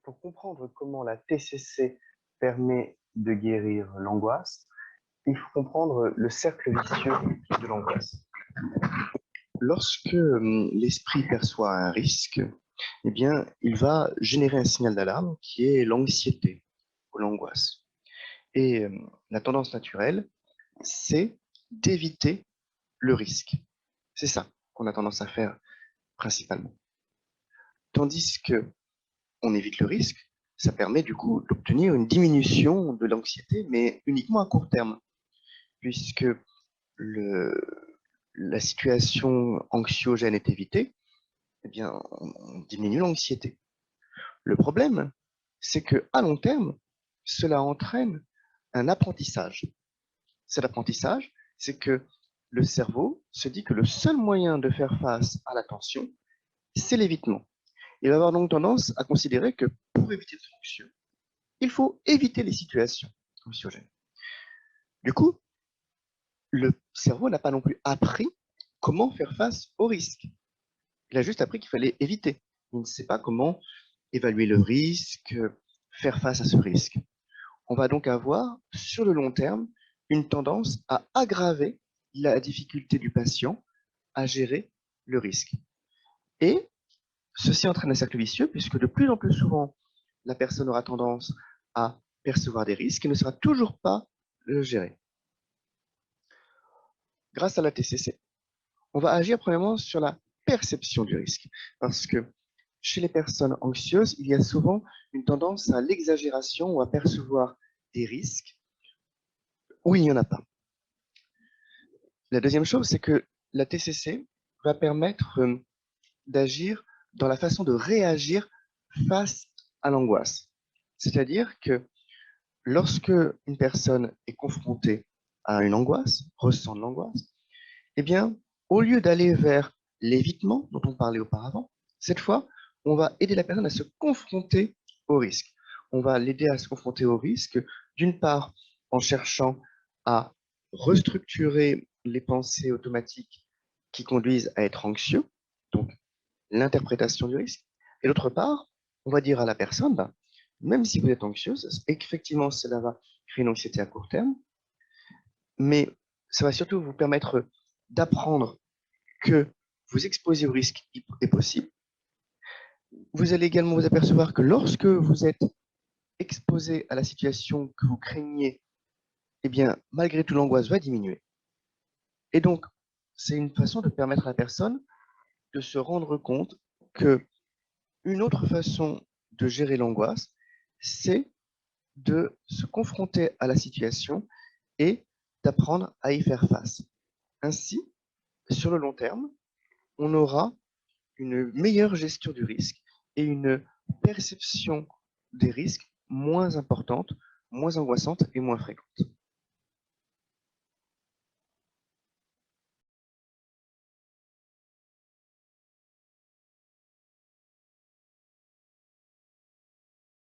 Pour comprendre comment la TCC permet de guérir l'angoisse, il faut comprendre le cercle vicieux de l'angoisse. Lorsque l'esprit perçoit un risque, eh bien, il va générer un signal d'alarme qui est l'anxiété ou l'angoisse. Et la tendance naturelle, c'est d'éviter le risque. C'est ça qu'on a tendance à faire principalement. Tandis que on évite le risque, ça permet du coup d'obtenir une diminution de l'anxiété, mais uniquement à court terme, puisque le, la situation anxiogène est évitée, eh bien, on diminue l'anxiété. Le problème, c'est que à long terme, cela entraîne un apprentissage. Cet apprentissage, c'est que le cerveau se dit que le seul moyen de faire face à la tension, c'est l'évitement. Il va avoir donc tendance à considérer que pour éviter d'être anxieux, il faut éviter les situations anxiogènes. Du coup, le cerveau n'a pas non plus appris comment faire face au risque. Il a juste appris qu'il fallait éviter. Il ne sait pas comment évaluer le risque, faire face à ce risque. On va donc avoir, sur le long terme, une tendance à aggraver la difficulté du patient à gérer le risque. Et ceci entraîne un cercle vicieux, puisque de plus en plus souvent, la personne aura tendance à percevoir des risques et ne saura toujours pas le gérer. Grâce à la TCC, on va agir premièrement sur la perception du risque, parce que chez les personnes anxieuses, il y a souvent une tendance à l'exagération ou à percevoir des risques où il n'y en a pas. La deuxième chose, c'est que la TCC va permettre d'agir dans la façon de réagir face à l'angoisse. C'est-à-dire que lorsque une personne est confrontée à une angoisse, ressent de l'angoisse, eh bien, au lieu d'aller vers l'évitement dont on parlait auparavant, cette fois, on va aider la personne à se confronter au risque. On va l'aider à se confronter au risque, d'une part, en cherchant à restructurer les pensées automatiques qui conduisent à être anxieux, donc l'interprétation du risque, et d'autre part, on va dire à la personne, bah, même si vous êtes anxieuse, effectivement, cela va créer une anxiété à court terme, mais ça va surtout vous permettre d'apprendre que vous exposer au risque est possible. Vous allez également vous apercevoir que lorsque vous êtes exposé à la situation que vous craignez, eh bien, malgré tout, l'angoisse va diminuer. Et donc, c'est une façon de permettre à la personne de se rendre compte que une autre façon de gérer l'angoisse, c'est de se confronter à la situation et d'apprendre à y faire face. Ainsi, sur le long terme, on aura une meilleure gestion du risque et une perception des risques moins importante, moins angoissante et moins fréquente.